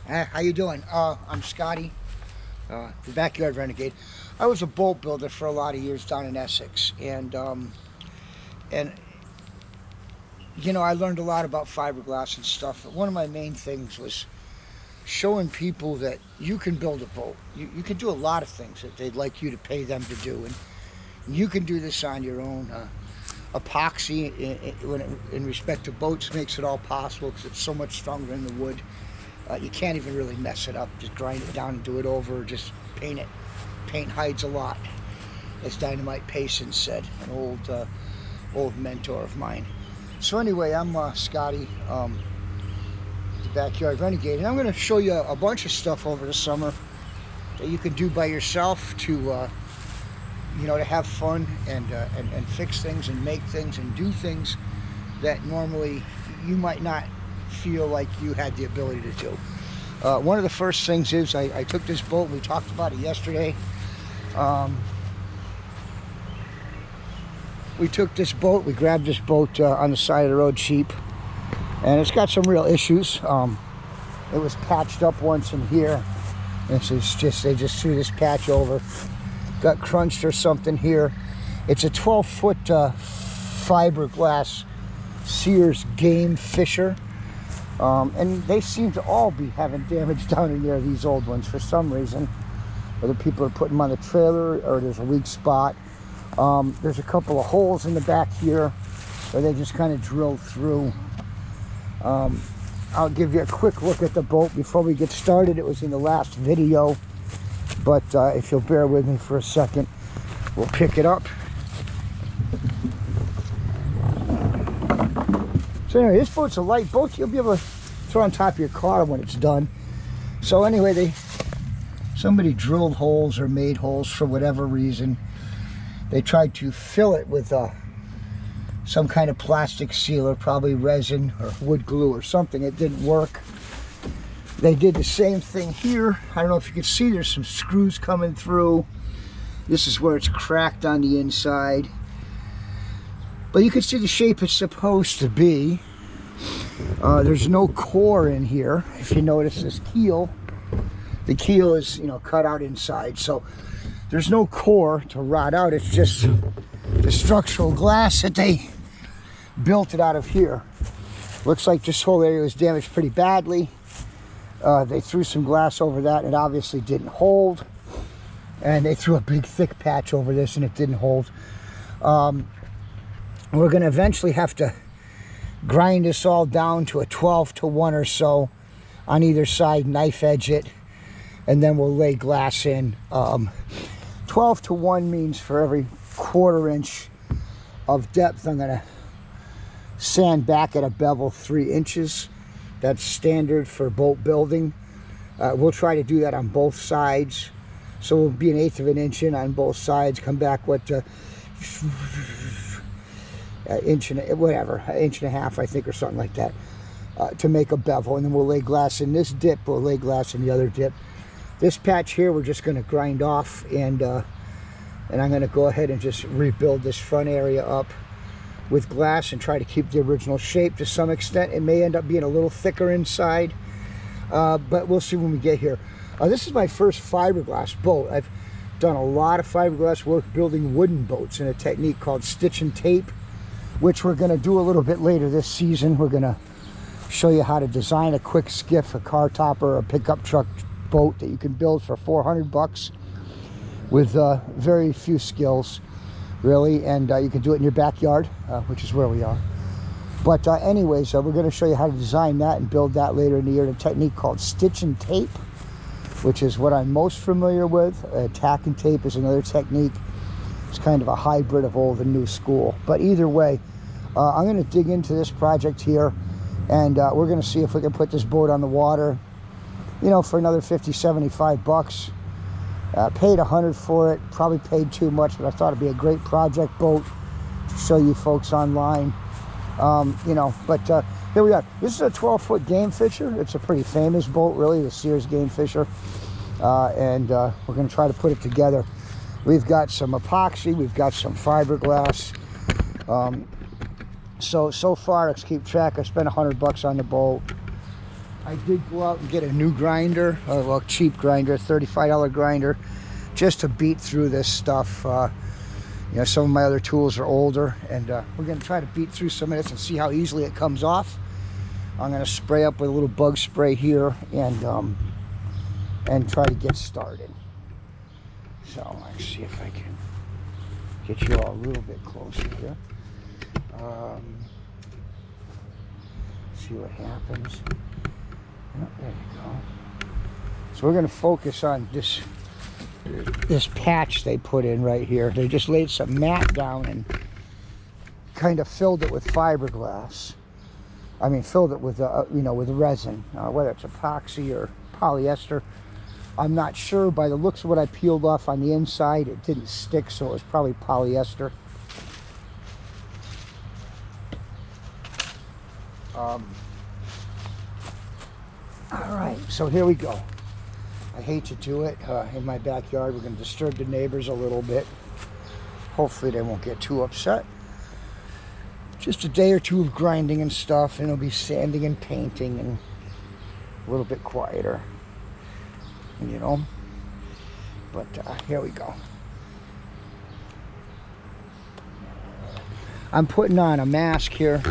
How you doing? I'm Scotty, the Backyard Renegade. I was a boat builder for a lot of years down in Essex, and you know, I learned a lot about fiberglass and stuff. But one of my main things was showing people that you can build a boat. You can do a lot of things that they'd like you to pay them to do, and you can do this on your own. Epoxy, in respect to boats, makes it all possible because it's so much stronger than the wood. You can't even really mess it up. Just grind it down and do it over, or just paint it. Paint hides a lot, as Dynamite Payson said, an old mentor of mine. So anyway, I'm Scotty, the Backyard Renegade, and I'm going to show you a bunch of stuff over the summer that you can do by yourself to you know, to have fun and fix things and make things and do things that normally you might not feel like you had the ability to do. One of the first things is I took this boat. We talked about it yesterday. We took this boat. We grabbed this boat on the side of the road cheap, and it's got some real issues. It was patched up once in here. This is just, they just threw this patch over. Got crunched or something here. It's a 12-foot fiberglass Sears Game Fisher, and they seem to all be having damage down in there, these old ones, for some reason. Whether people are putting them on the trailer or there's a weak spot. There's a couple of holes in the back here where they just kind of drilled through. I'll give you a quick look at the boat before we get started. It was in the last video, but if you'll bear with me for a second, we'll pick it up. So anyway, this boat's a light boat. You'll be able to throw on top of your car when it's done. So anyway, somebody drilled holes or made holes for whatever reason. They tried to fill it with some kind of plastic sealer, probably resin or wood glue or something. It didn't work. They did the same thing here. I don't know if you can see, there's some screws coming through. This is where it's cracked on the inside. But you can see the shape it's supposed to be. There's no core in here. If you notice this keel, the keel is, you know, cut out inside. So there's no core to rot out. It's just the structural glass that they built it out of here. Looks like this whole area was damaged pretty badly. They threw some glass over that, and it obviously didn't hold. And they threw a big thick patch over this, and it didn't hold. We're going to eventually have to grind this all down to a 12-to-1 or so on either side, knife edge it, and then we'll lay glass in. 12-to-1 means for every 1/4 inch of depth, I'm going to sand back at a bevel 3 inches. That's standard for boat building. We'll try to do that on both sides. So we'll be 1/8 of an inch in on both sides, come back what, inch and whatever, 1.5 inches, I think, or something like that, to make a bevel. And then we'll lay glass in this dip, we'll lay glass in the other dip. This patch here we're just going to grind off, and I'm going to go ahead and just rebuild this front area up with glass and try to keep the original shape to some extent. It may end up being a little thicker inside, but we'll see when we get here. This is my first fiberglass boat. I've done a lot of fiberglass work building wooden boats in a technique called stitch and tape, which we're going to do a little bit later this season. We're going to show you how to design a quick skiff, a car topper, a pickup truck boat that you can build for $400 with very few skills, really, and you can do it in your backyard, which is where we are. But anyways, we're going to show you how to design that and build that later in the year in a technique called stitch and tape, which is what I'm most familiar with. Tack and tape is another technique. It's kind of a hybrid of old and new school. But either way, I'm going to dig into this project here, and we're going to see if we can put this boat on the water, you know, for another $50-$75. Paid $100 for it. Probably paid too much, but I thought it'd be a great project boat to show you folks online. You know, but here we are. This is a 12-foot Game Fisher. It's a pretty famous boat, really, the Sears Game Fisher. And we're going to try to put it together. We've got some epoxy. We've got some fiberglass. So far, let's keep track. I spent $100 on the boat. I did go out and get a new grinder, well, cheap grinder, $35 grinder, just to beat through this stuff. You know, some of my other tools are older, and we're going to try to beat through some of this and see how easily it comes off. I'm going to spray up with a little bug spray here and try to get started. So let's see if I can get you all a little bit closer here. See what happens. Oh, there you go. So we're going to focus on this patch they put in right here. They just laid some mat down and kind of filled it with fiberglass. I mean, filled it with you know, with resin, whether it's epoxy or polyester. I'm not sure. By the looks of what I peeled off on the inside, it didn't stick, so it was probably polyester. All right, so here we go. I hate to do it in my backyard. We're going to disturb the neighbors a little bit. Hopefully they won't get too upset. Just a day or two of grinding and stuff, and it'll be sanding and painting and a little bit quieter, you know. But here we go. I'm putting on a mask here.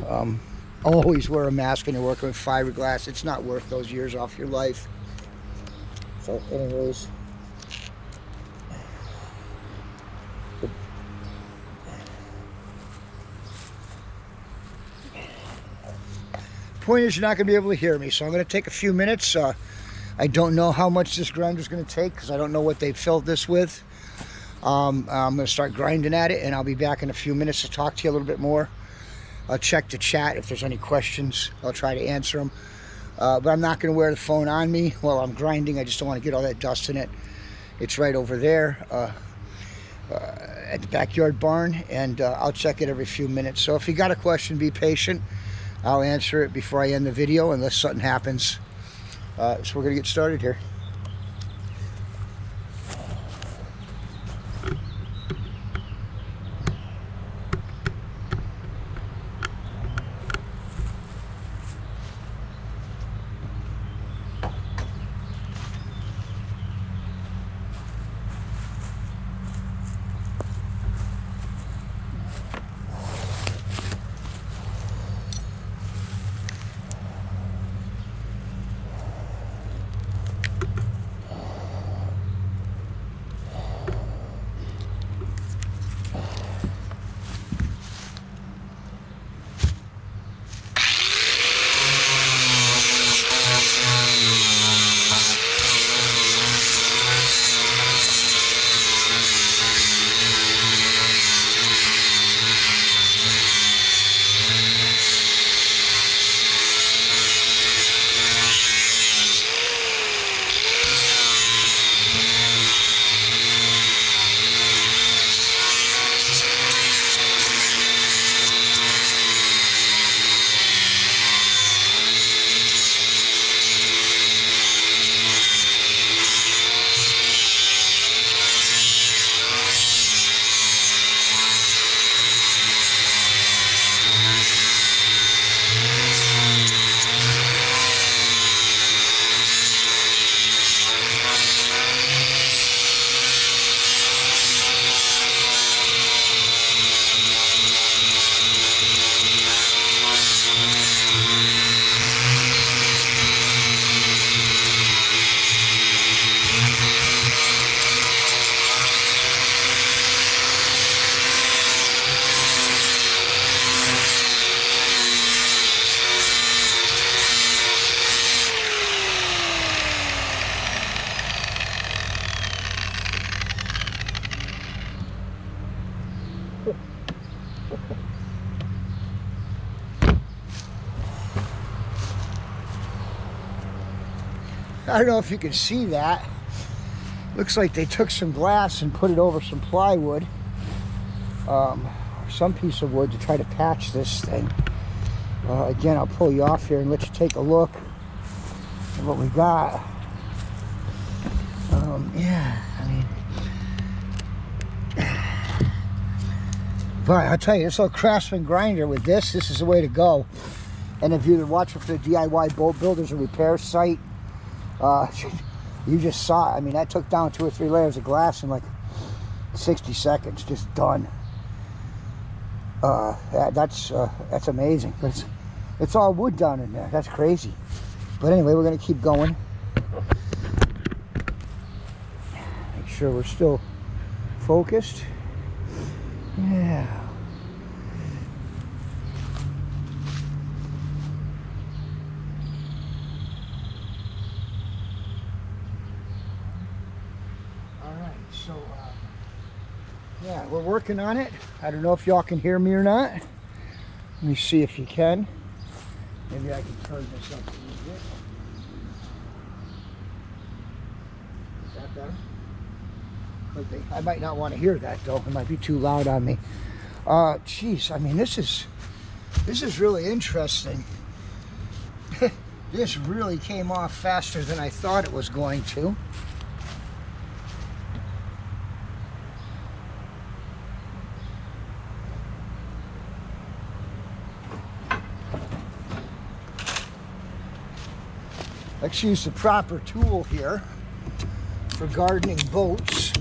Always wear a mask when you're working with fiberglass. It's not worth those years off your life. So anyways, point is, you're not going to be able to hear me, so I'm going to take a few minutes. I don't know how much this grinder is going to take because I don't know what they filled this with. I'm going to start grinding at it, and I'll be back in a few minutes to talk to you a little bit more. I'll check the chat if there's any questions. I'll try to answer them. But I'm not going to wear the phone on me while I'm grinding. I just don't want to get all that dust in it. It's right over there at the backyard barn, and I'll check it every few minutes. So if you got a question, be patient. I'll answer it before I end the video unless something happens. So we're going to get started here. I don't know if you can see that. Looks like they took some glass and put it over some plywood, some piece of wood, to try to patch this thing. Again, I'll pull you off here and let you take a look at what we got. Yeah, I mean, but I'll tell you, this little Craftsman grinder with this is the way to go. And if you're watching for the DIY boat builders and repair site, you just saw it. I mean, that took down 2 or 3 layers of glass in like 60 seconds, just done. That's amazing. It's all wood down in there. That's crazy. But anyway, we're gonna keep going. Make sure we're still focused. Yeah. All right, so yeah, we're working on it. I don't know if y'all can hear me or not. Let me see if you can. Maybe I can turn this up a little bit. Is that better? I might not want to hear that though. It might be too loud on me. Geez, I mean, this is really interesting. This really came off faster than I thought it was going to. Let's use the proper tool here for gardening boats.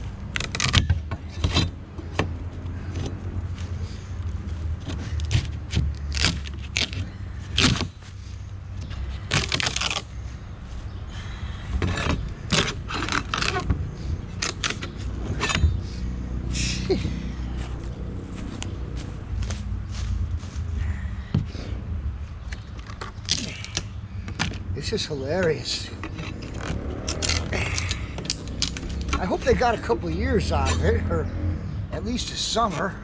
This is hilarious. I hope they got a couple of years out of it, or at least a summer.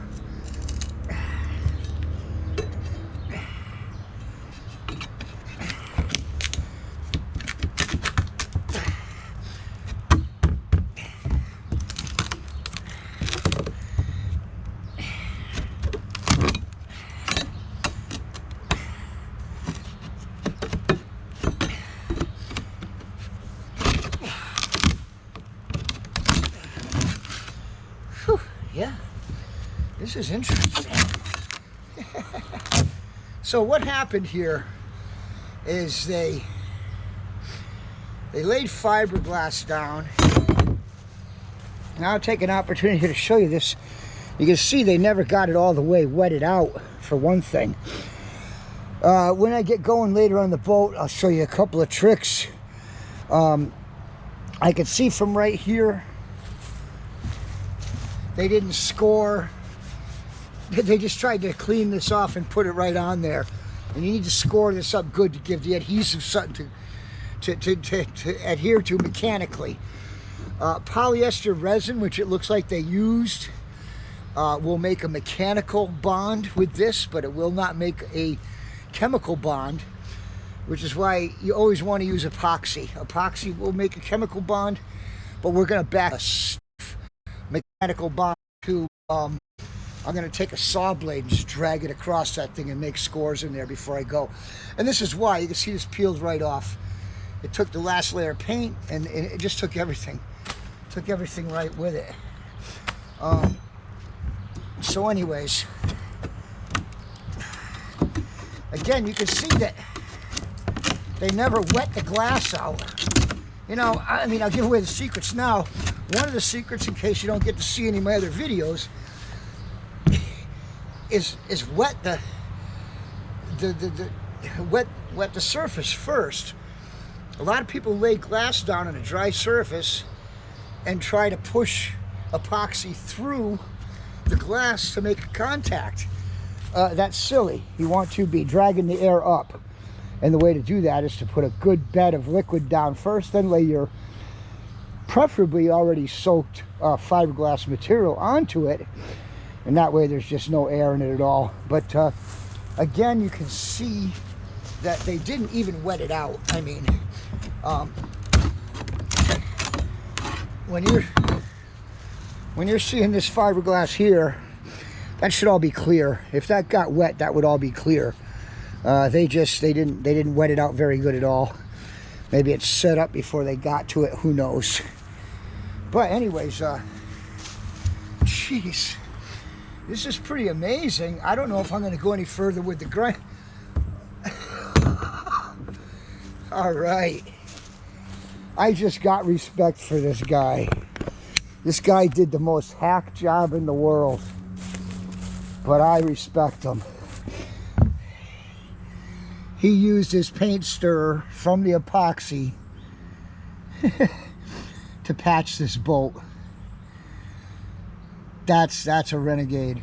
Yeah, this is interesting. So what happened here is they laid fiberglass down. Now I'll take an opportunity to show you this. You can see they never got it all the way wetted out, for one thing. When I get going later on the boat, I'll show you a couple of tricks. I can see from right here, they didn't score. They just tried to clean this off and put it right on there. And you need to score this up good to give the adhesive something to adhere to mechanically. Polyester resin, which it looks like they used, will make a mechanical bond with this, but it will not make a chemical bond, which is why you always want to use epoxy. Epoxy will make a chemical bond, but we're going to back a mechanical bond to I'm going to take a saw blade and just drag it across that thing and make scores in there before I go. And this is why. You can see this peeled right off. It took the last layer of paint and it just took everything right with it. So anyways, again, you can see that they never wet the glass out. You know, I mean, I'll give away the secrets now. One of the secrets, in case you don't get to see any of my other videos, is wet wet the surface first. A lot of people lay glass down on a dry surface and try to push epoxy through the glass to make a contact. That's silly. You want to be dragging the air up. And the way to do that is to put a good bed of liquid down first, then lay your preferably already soaked fiberglass material onto it, and that way there's just no air in it at all. But again, you can see that they didn't even wet it out. I mean, when you're seeing this fiberglass here, that should all be clear. If that got wet, that would all be clear. They didn't wet it out very good at all. Maybe it's set up before they got to it, who knows. But anyways, jeez, this is pretty amazing. I don't know if I'm going to go any further with the grind. All right. I just got respect for this guy. This guy did the most hack job in the world, but I respect him. He used his paint stirrer from the epoxy to patch this bolt. That's a renegade.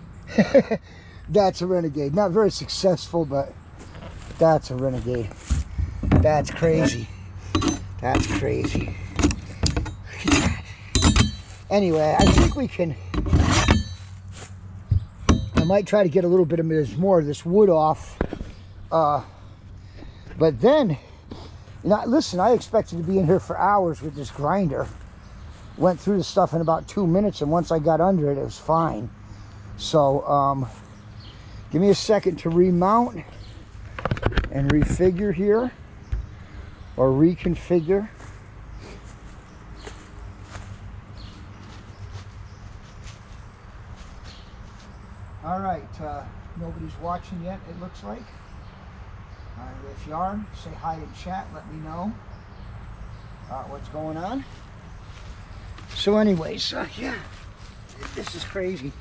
That's a renegade. Not very successful, but that's a renegade. That's crazy. That's crazy. Anyway, I think we can... I might try to get a little bit of more of this wood off. But then, listen, I expected to be in here for hours with this grinder. Went through the stuff in about 2 minutes, and once I got under it, it was fine. So, give me a second to remount and refigure here, or reconfigure. All right, nobody's watching yet, it looks like. If you are, say hi in chat, let me know what's going on. So anyways, yeah, this is crazy.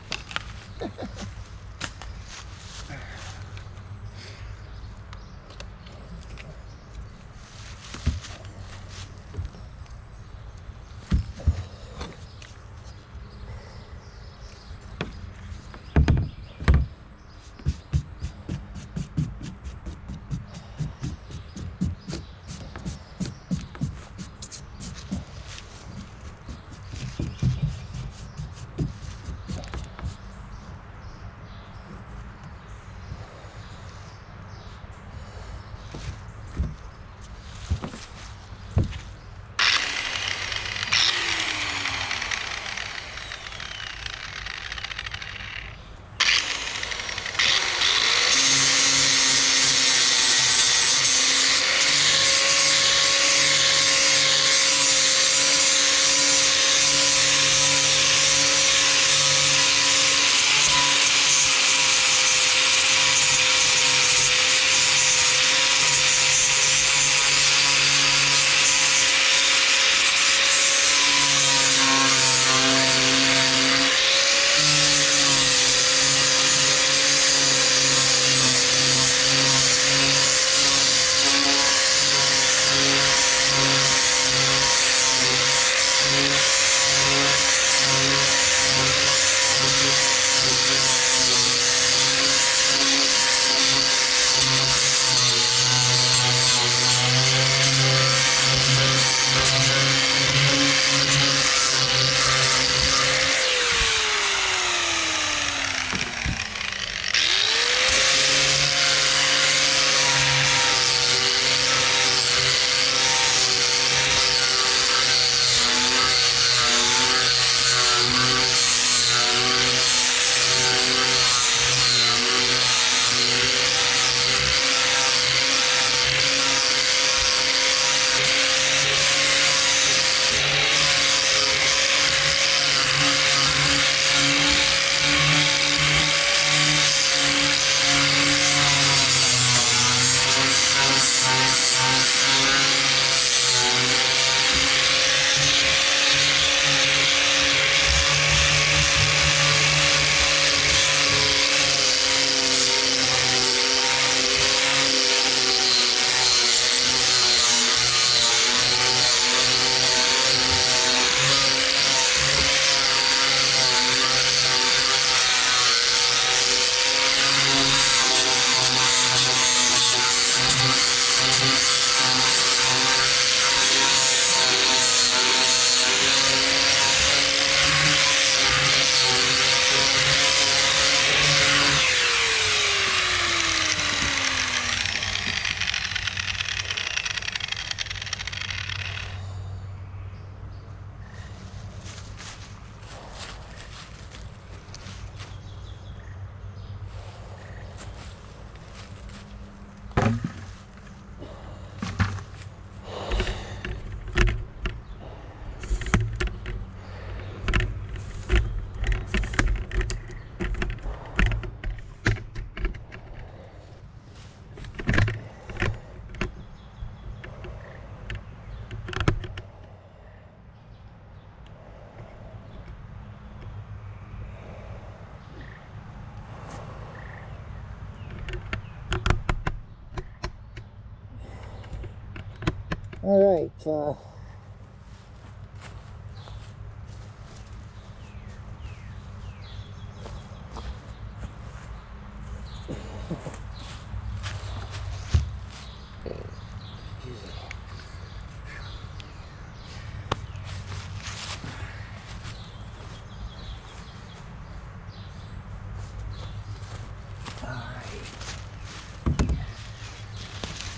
All right.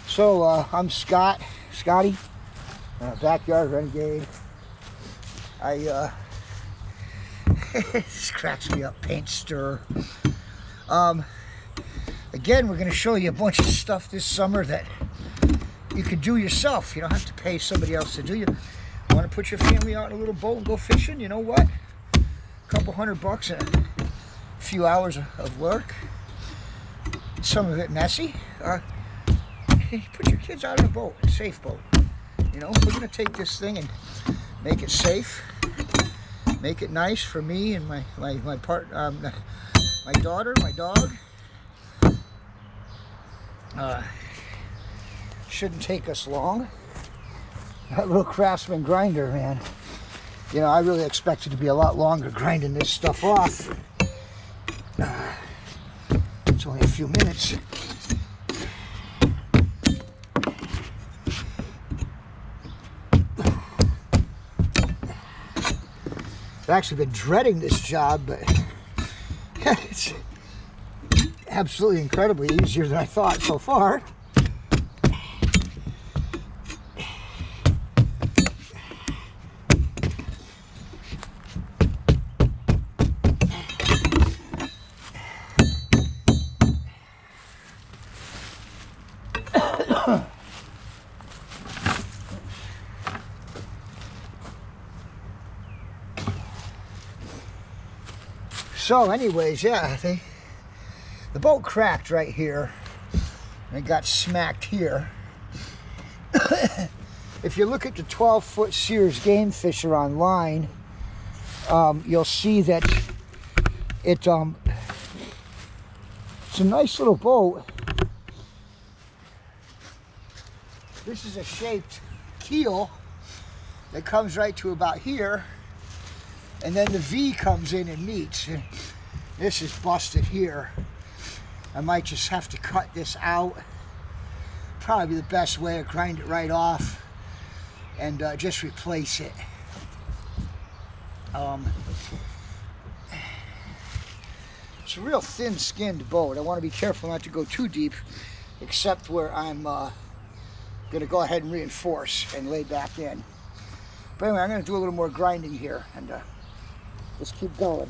So I'm Scotty, backyard renegade. This cracks me up, paint stirrer. Again, we're going to show you a bunch of stuff this summer that you could do yourself. You don't have to pay somebody else to do. You want to put your family out in a little boat and go fishing? You know what? A couple $100 and a few hours of work. Some of it messy. Put your kids out in a boat, a safe boat. You know, we're gonna take this thing and make it safe, make it nice for me and my daughter, my dog. Shouldn't take us long. That little Craftsman grinder, man. You know, I really expected to be a lot longer grinding this stuff off. It's only a few minutes. I've actually been dreading this job, but it's absolutely incredibly easier than I thought so far. So anyways, yeah, the boat cracked right here and it got smacked here. If you look at the 12-foot Sears Game Fisher online, you'll see that it's a nice little boat. This is a shaped keel that comes right to about here. And then the V comes in and meets. This is busted here. I might just have to cut this out. Probably the best way to grind it right off and just replace it. It's a real thin-skinned boat. I want to be careful not to go too deep, except where I'm going to go ahead and reinforce and lay back in. But anyway, I'm going to do a little more grinding here and just keep going.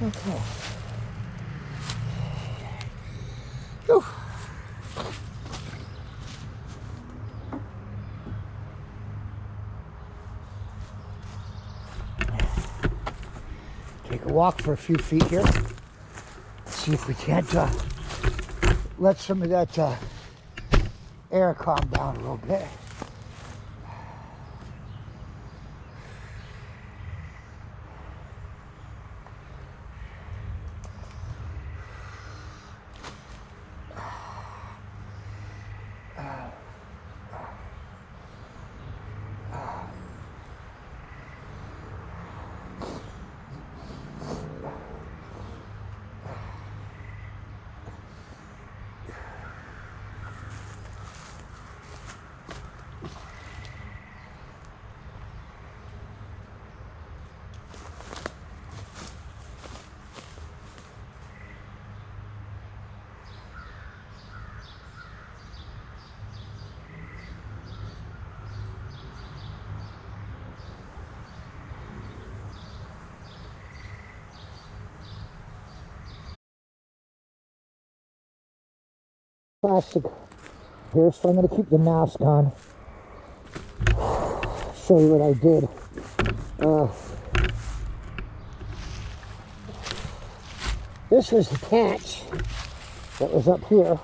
Okay. Whew. Take a walk for a few feet here. See if we can't let some of that air calm down a little bit. Plastic here, so I'm going to keep the mask on. Show you what I did. This was the patch that was up here.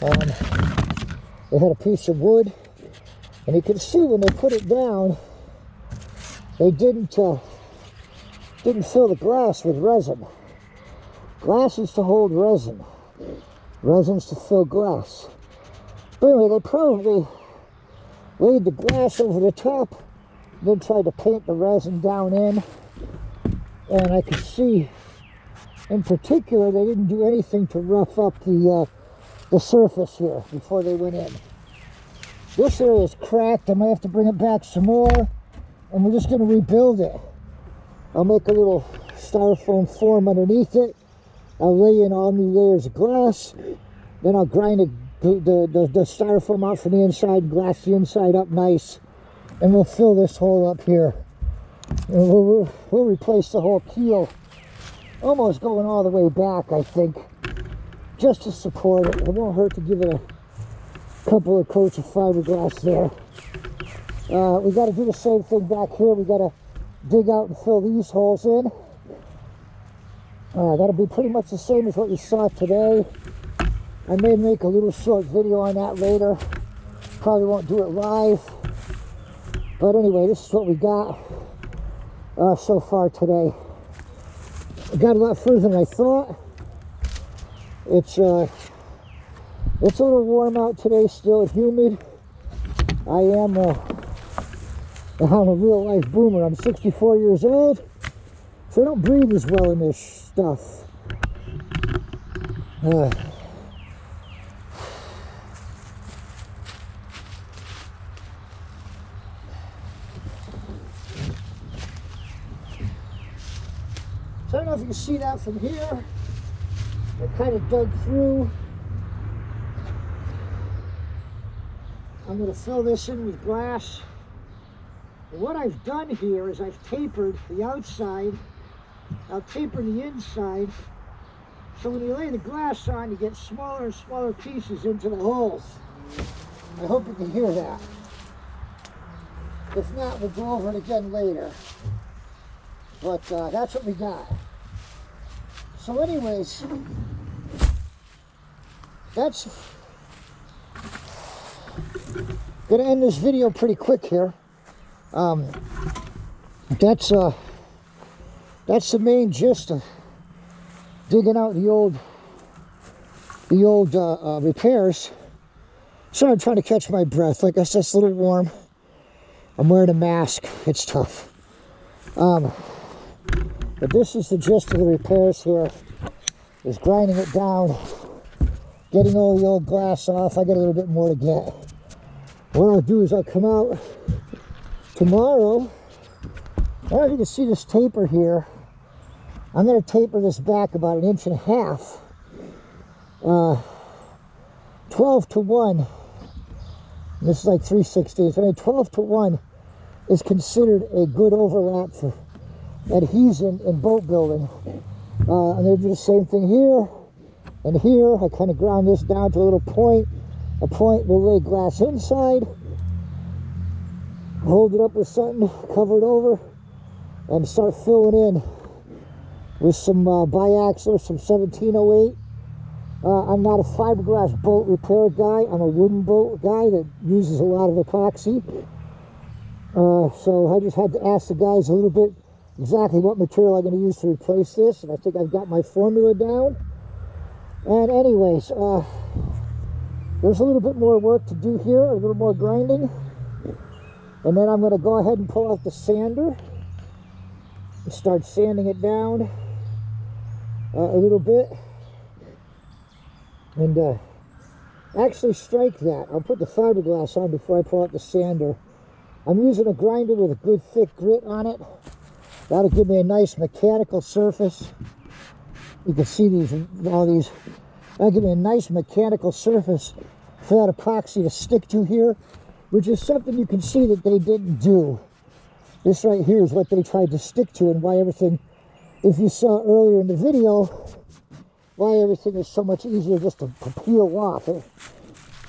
They had a piece of wood, and you can see when they put it down, they didn't fill the glass with resin. Glass is to hold resin. Resin's to fill glass. But anyway, they probably laid the glass over the top, then tried to paint the resin down in. And I could see, in particular, they didn't do anything to rough up the surface here before they went in. This area is cracked. I might have to bring it back some more, and we're just going to rebuild it. I'll make a little styrofoam form underneath it. I'll lay in all new layers of glass. Then I'll grind the styrofoam out from the inside, glass the inside up nice, and we'll fill this hole up here. And we'll replace the whole keel, almost going all the way back, I think, just to support it. It won't hurt to give it a couple of coats of fiberglass there. We got to do the same thing back here. We got to dig out and fill these holes in. That'll be pretty much the same as what you saw today. I may make a little short video on that later. Probably won't do it live. But anyway, this is what we got so far today. I got a lot further than I thought. It's a little warm out today, still humid. I'm a real life boomer. I'm 64 years old, so I don't breathe as well in this stuff. So I don't know if you can see that from here. I kind of dug through. I'm going to fill this in with glass. And what I've done here is I've tapered the outside. I'll taper the inside. So when you lay the glass on, you get smaller and smaller pieces into the holes. I hope you can hear that. If not, we'll go over it again later. But that's what we got. So anyways, that's gonna end this video pretty quick here. That's the main gist of digging out the old repairs. Sorry, I'm trying to catch my breath. Like I said, it's a little warm. I'm wearing a mask. It's tough. But this is the gist of the repairs here. Is grinding it down, getting all the old glass off. I got a little bit more to get. What I'll do is I'll come out tomorrow. I don't know if you can see this taper here. I'm going to taper this back about 1.5 inches. 12 to 1. This is like 3/16. I mean, 12 to 1 is considered a good overlap adhesion in boat building. And they do the same thing here and here. I kind of ground this down to a little point. A point will lay glass inside, hold it up with something, cover it over, and start filling in with some biaxial, some 1708. I'm not a fiberglass boat repair guy. I'm a wooden boat guy that uses a lot of epoxy. So I just had to ask the guys a little bit exactly what material I'm going to use to replace this, and I think I've got my formula down. And anyways, there's a little bit more work to do here, a little more grinding, and then I'm going to go ahead and pull out the sander and start sanding it down a little bit, and actually strike that. I'll put the fiberglass on before I pull out the sander. I'm using a grinder with a good thick grit on it. That'll give me a nice mechanical surface. You can see all these. That'll give me a nice mechanical surface for that epoxy to stick to here, which is something you can see that they didn't do. This right here is what they tried to stick to, and why everything, if you saw earlier in the video, why everything is so much easier just to peel off.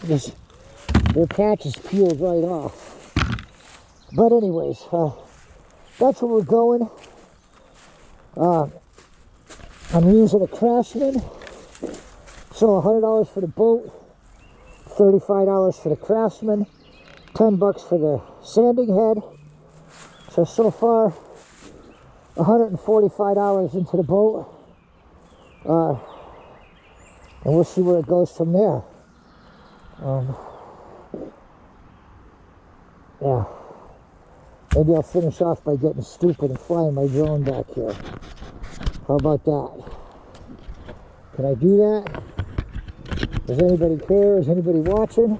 Their patches peeled right off. But anyways, that's where we're going. I'm using a Craftsman, so $100 for the boat, $35 for the Craftsman, $10 for the sanding head. So far, $145 into the boat, and we'll see where it goes from there. Yeah. Maybe I'll finish off by getting stupid and flying my drone back here. How about that? Can I do that? Does anybody care? Is anybody watching?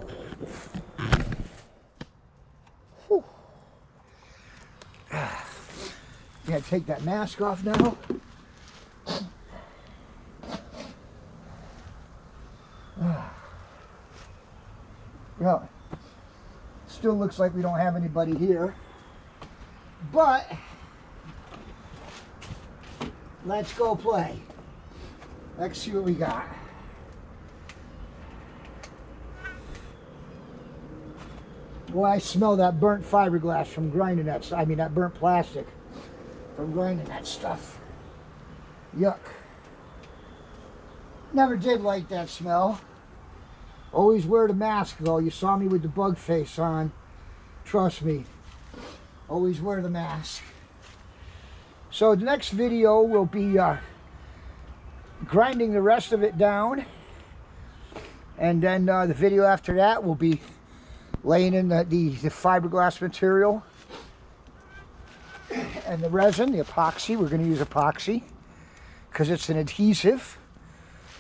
Yeah, take that mask off now. Well, still looks like we don't have anybody here. But let's go play. Let's see what we got. Boy, I smell that burnt fiberglass from grinding that. I mean, that burnt plastic from grinding that stuff. Yuck. Never did like that smell. Always wear the mask though. You saw me with the bug face on. Trust me. Always wear the mask. So the next video will be grinding the rest of it down, and then the video after that will be laying in the fiberglass material and the resin, the epoxy. We're going to use epoxy because it's an adhesive.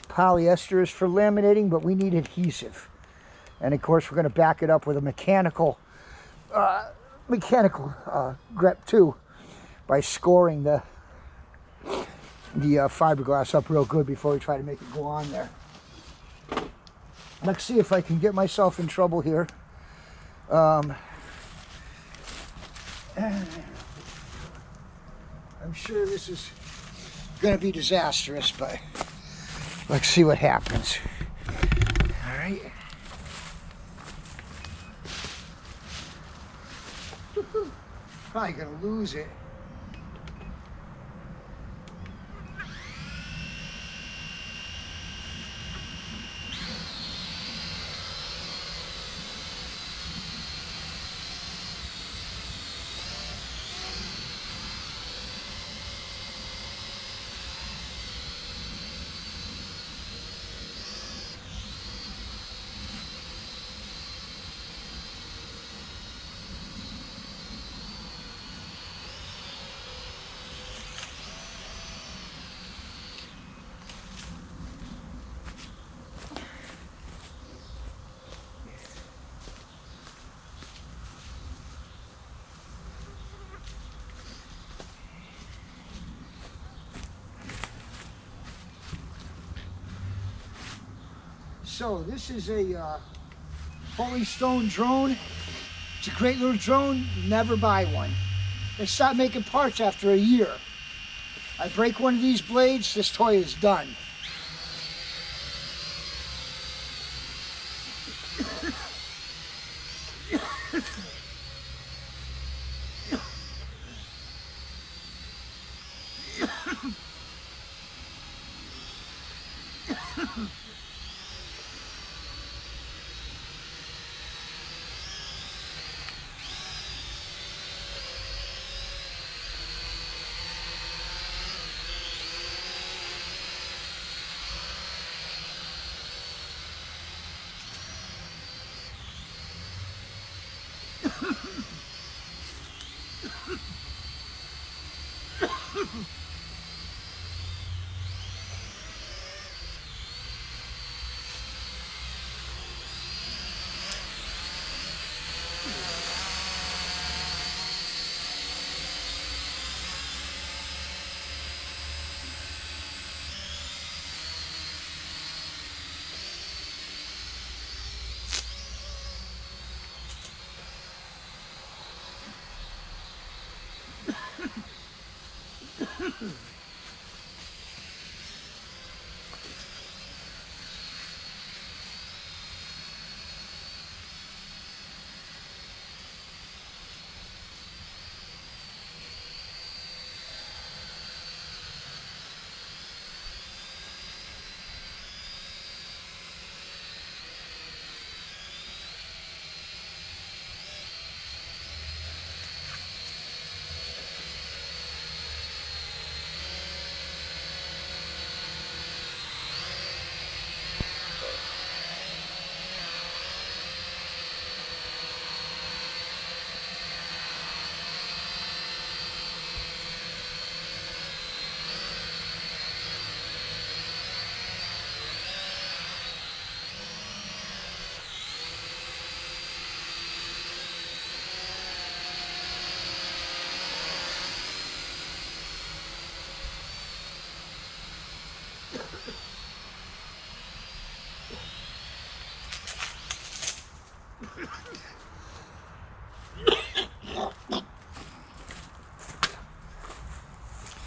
Polyester is for laminating, but we need adhesive. And of course we're going to back it up with a mechanical grip too, by scoring the fiberglass up real good before we try to make it go on there. Let's see if I can get myself in trouble here. I'm sure this is going to be disastrous, but let's see what happens. All right. Probably going to lose it. So this is a Polystone drone. It's a great little drone. Never buy one. They stopped making parts after a year. I break one of these blades, this toy is done.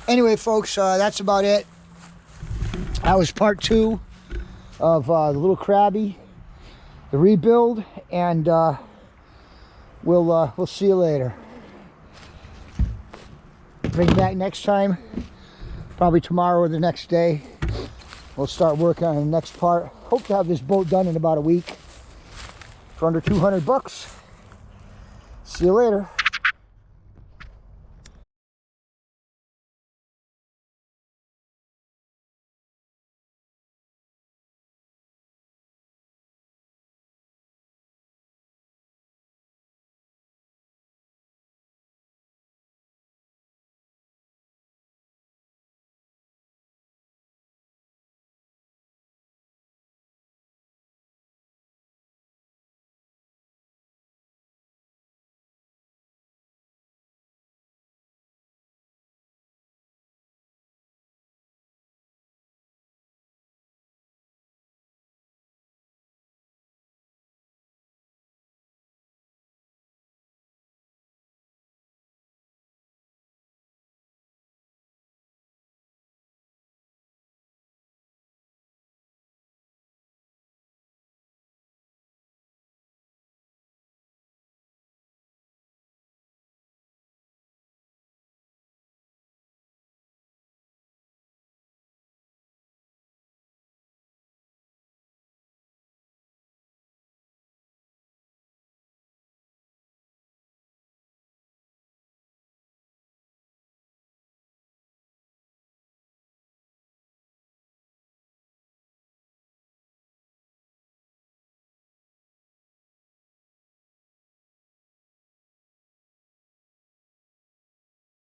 Anyway, folks, that's about it. That was part 2 of the Lil Crabbie, the rebuild, and we'll see you later. Bring back next time, probably tomorrow or the next day. We'll start working on the next part. Hope to have this boat done in about a week for under 200 bucks. See you later.